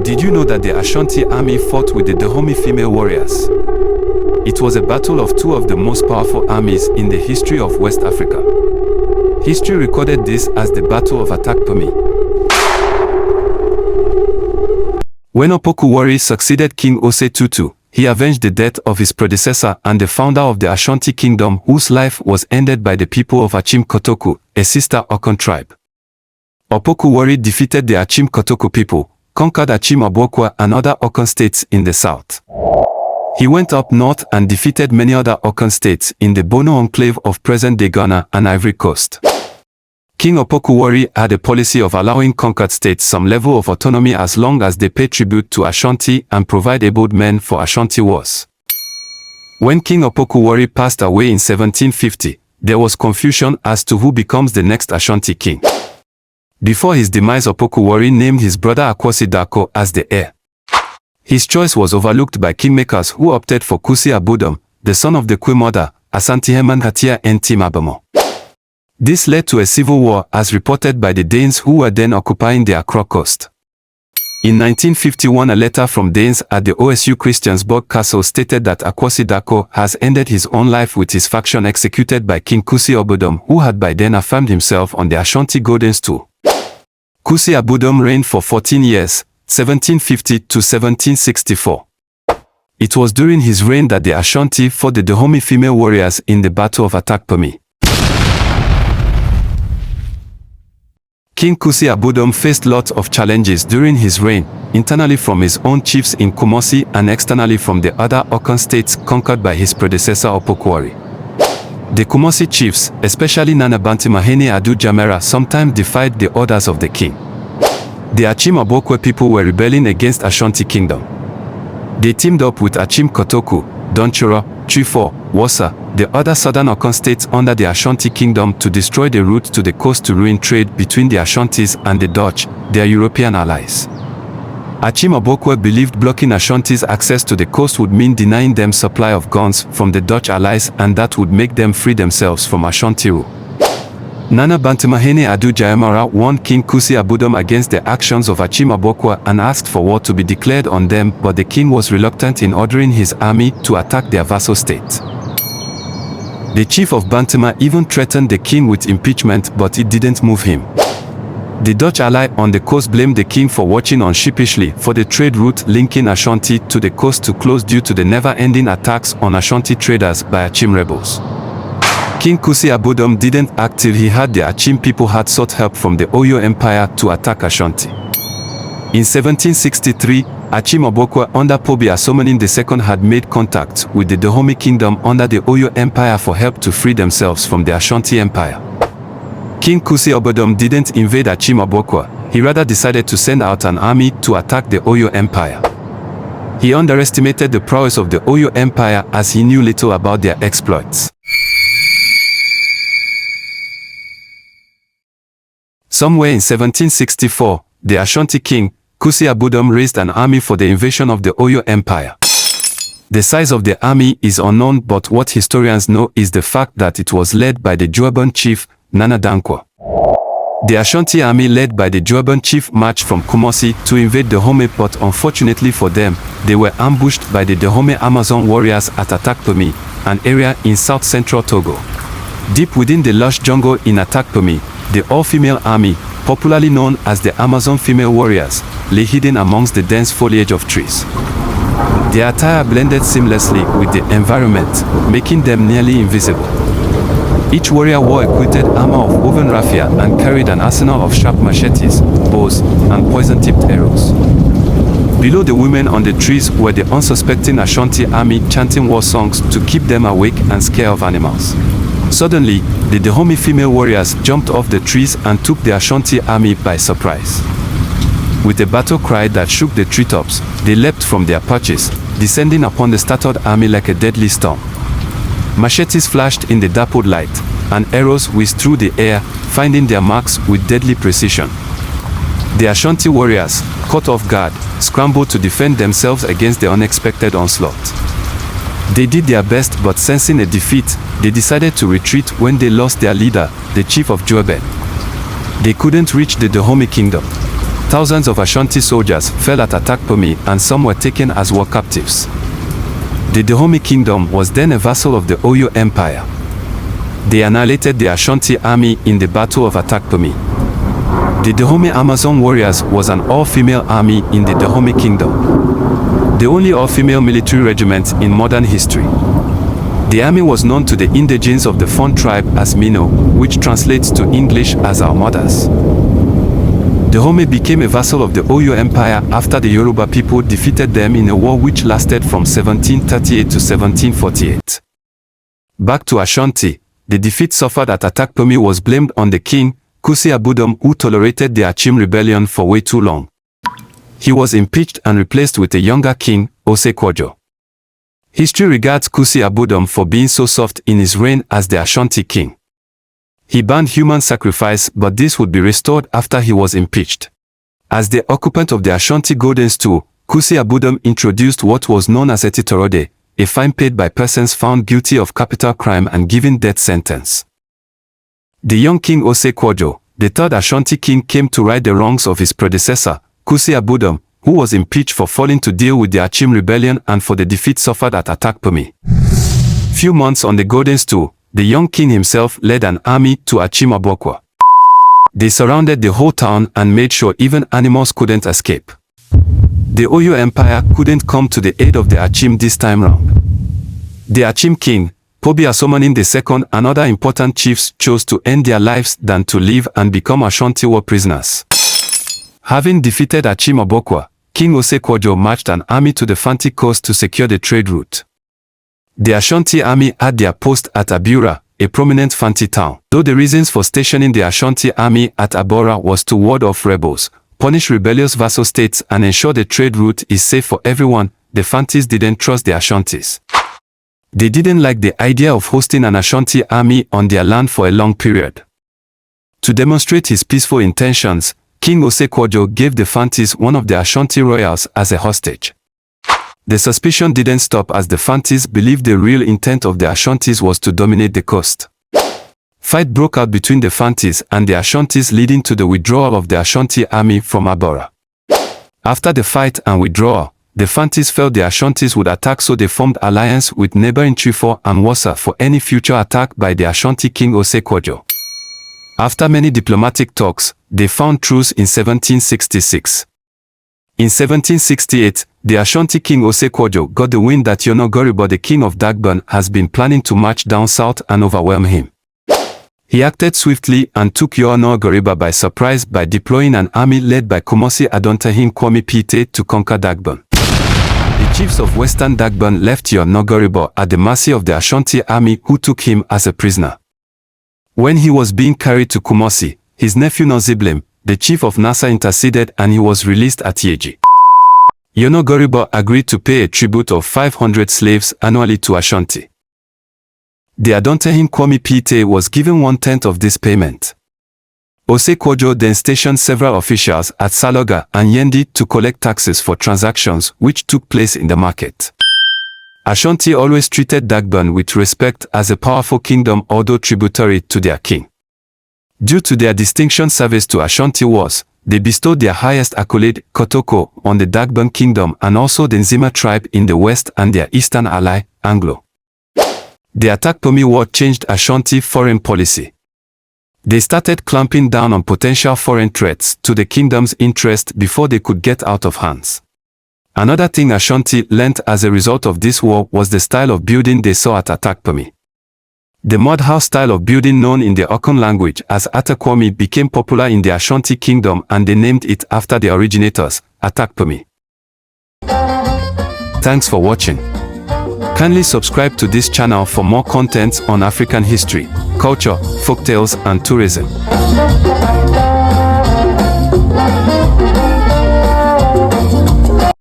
Did you know that the Ashanti army fought with the Dahomey female warriors? It was a battle of two of the most powerful armies in the history of West Africa. History recorded this as the Battle of Atakpame. When Opoku Wari succeeded King Osei Kwadwo, he avenged the death of his predecessor and the founder of the Ashanti kingdom, whose life was ended by the people of Achim Kotoko, a sister Okon tribe. Opoku Wari defeated the Achim Kotoko people, conquered Achim Abokwa and other Okon states in the south. He went up north and defeated many other Okon states in the Bono enclave of present-day Ghana and Ivory Coast. King Opoku Wari had a policy of allowing conquered states some level of autonomy as long as they pay tribute to Ashanti and provide able men for Ashanti wars. When King Opoku Wari passed away in 1750, there was confusion as to who becomes the next Ashanti king. Before his demise, Opoku Wari named his brother Kusi Abodam as the heir. His choice was overlooked by kingmakers who opted for Kusi Abodam, the son of the Queen mother, Ashanti Hatia Nt Mabamo. This led to a civil war as reported by the Danes who were then occupying the Accra coast. In 1951, a letter from Danes at the OSU Christiansborg Castle stated that Kusi Abodam has ended his own life with his faction executed by King Kusi Abodam, who had by then affirmed himself on the Ashanti golden stool. Kusi Abodam reigned for 14 years, 1750 to 1764. It was during his reign that the Ashanti fought the Dahomey female warriors in the Battle of Atakpame. King Kusi Abodam faced lots of challenges during his reign, internally from his own chiefs in Kumasi and externally from the other Okon states conquered by his predecessor Opoku Wari. The Kumasi chiefs, especially Nana Bantimahene Adu Jamera, sometimes defied the orders of the king. The Achim Abokwe people were rebelling against Ashanti kingdom. They teamed up with Achim Kotoko, Donchura, Chifo, Wasa, the other southern Okon states under the Ashanti kingdom to destroy the route to the coast to ruin trade between the Ashantis and the Dutch, their European allies. Achim Abokwe believed blocking Ashanti's access to the coast would mean denying them supply of guns from the Dutch allies, and that would make them free themselves from Ashanti rule. Nana Bantimahene Adu Jamera warned King Kusi Abodam against the actions of Achim Abokwe and asked for war to be declared on them, but the king was reluctant in ordering his army to attack their vassal state. The chief of Bantima even threatened the king with impeachment, but it didn't move him. The Dutch ally on the coast blamed the king for watching on sheepishly for the trade route linking Ashanti to the coast to close due to the never-ending attacks on Ashanti traders by Achim rebels. King Kusi Abodam didn't act till he heard the Achim people had sought help from the Oyo Empire to attack Ashanti. In 1763, Achim Abokwe under Pobi Asomanin II had made contact with the Dahomey kingdom under the Oyo Empire for help to free themselves from the Ashanti Empire. King Kusi Abodam didn't invade Achim Abokwe, he rather decided to send out an army to attack the Oyo Empire. He underestimated the prowess of the Oyo Empire as he knew little about their exploits. Somewhere in 1764, the Ashanti king, Kusi Abodam, raised an army for the invasion of the Oyo Empire. The size of the army is unknown, but what historians know is the fact that it was led by the Juaban chief, Nana Dankwa. The Ashanti army led by the Juaban chief marched from Kumasi to invade Dahomey, but unfortunately for them, they were ambushed by the Dahomey Amazon warriors at Atakpame, an area in south-central Togo. Deep within the lush jungle in Atakpame, the all-female army, popularly known as the Amazon female warriors, lay hidden amongst the dense foliage of trees. Their attire blended seamlessly with the environment, making them nearly invisible. Each warrior wore a quilted armor of woven raffia and carried an arsenal of sharp machetes, bows, and poison-tipped arrows. Below the women on the trees were the unsuspecting Ashanti army chanting war songs to keep them awake and scared of animals. Suddenly, the Dahomey female warriors jumped off the trees and took the Ashanti army by surprise. With a battle cry that shook the treetops, they leapt from their perches, descending upon the startled army like a deadly storm. Machetes flashed in the dappled light, and arrows whizzed through the air, finding their marks with deadly precision. The Ashanti warriors, caught off guard, scrambled to defend themselves against the unexpected onslaught. They did their best, but sensing a defeat, they decided to retreat when they lost their leader, the chief of Juaben. They couldn't reach the Dahomey kingdom. Thousands of Ashanti soldiers fell at Atakpame and some were taken as war captives. The Dahomey kingdom was then a vassal of the Oyo Empire. They annihilated the Ashanti army in the Battle of Atakpame. The Dahomey Amazon warriors was an all-female army in the Dahomey kingdom, the only all-female military regiment in modern history. The army was known to the indigenes of the Fon tribe as Mino, which translates to English as our mothers. Dahomey became a vassal of the Oyo Empire after the Yoruba people defeated them in a war which lasted from 1738 to 1748. Back to Ashanti, the defeat suffered at Atakpame was blamed on the king, Kusi Abodam, who tolerated the Achim rebellion for way too long. He was impeached and replaced with a younger king, Osei Kwadwo. History regards Kusi Abodam for being so soft in his reign as the Ashanti king. He banned human sacrifice, but this would be restored after he was impeached. As the occupant of the Ashanti Golden Stool, Kusi Abodam introduced what was known as etitorode, a fine paid by persons found guilty of capital crime and given death sentence. The young king Osei Kwadwo, the third Ashanti king, came to right the wrongs of his predecessor, Kusi Abodam, who was impeached for failing to deal with the Achim rebellion and for the defeat suffered at Atakpame. Few months on the Golden Stool, the young king himself led an army to Achim Abokwa. They surrounded the whole town and made sure even animals couldn't escape. The Oyo Empire couldn't come to the aid of the Achim this time round. The Achim king, Pobi Asomanin II, and other important chiefs chose to end their lives than to live and become Ashanti war prisoners. Having defeated Achim Abokwa, King Osei Kwadwo marched an army to the Fanti coast to secure the trade route. The Ashanti army had their post at Abura, a prominent Fanti town. Though the reasons for stationing the Ashanti army at Abura was to ward off rebels, punish rebellious vassal states and ensure the trade route is safe for everyone, the Fantis didn't trust the Ashantis. They didn't like the idea of hosting an Ashanti army on their land for a long period. To demonstrate his peaceful intentions, King Osei Kwadwo gave the Fantis one of the Ashanti royals as a hostage. The suspicion didn't stop as the Fantis believed the real intent of the Ashantis was to dominate the coast. Fight broke out between the Fantis and the Ashantis, leading to the withdrawal of the Ashanti army from Abura. After the fight and withdrawal, the Fantis felt the Ashantis would attack, so they formed alliance with neighboring Trifo and Wassa for any future attack by the Ashanti king Osei Kwadwo. After many diplomatic talks, they found truce in 1766. In 1768, the Ashanti king Osei Kwadwo got the wind that Yonogoribo, the king of Dagbon, has been planning to march down south and overwhelm him. He acted swiftly and took Yonogoribo by surprise by deploying an army led by Kumosi Adontahin Kwame Pite to conquer Dagbon. The chiefs of western Dagbon left Yonogoribo at the mercy of the Ashanti army, who took him as a prisoner. When he was being carried to Kumosi, his nephew Noziblim, the chief of Nasa, interceded and he was released at Yeji. Yonogoribo agreed to pay a tribute of 500 slaves annually to Ashanti. The Adontahin Kwame Pite was given 1/10 of this payment. Osei Kwadwo then stationed several officials at Saloga and Yendi to collect taxes for transactions which took place in the market. Ashanti always treated Dagbon with respect as a powerful kingdom, although tributary to their king. Due to their distinction service to Ashanti wars, they bestowed their highest accolade, Kotoko, on the Dagbon kingdom and also the Nzima tribe in the west and their eastern ally, Anglo. The Atakpame war changed Ashanti foreign policy. They started clamping down on potential foreign threats to the kingdom's interest before they could get out of hands. Another thing Ashanti learnt as a result of this war was the style of building they saw at Atakpame. The mud house style of building, known in the Okon language as Atakpame, became popular in the Ashanti kingdom and they named it after the originators, Atakpame. Thanks for watching. Kindly subscribe to this channel for more content on African history, culture, folktales and tourism.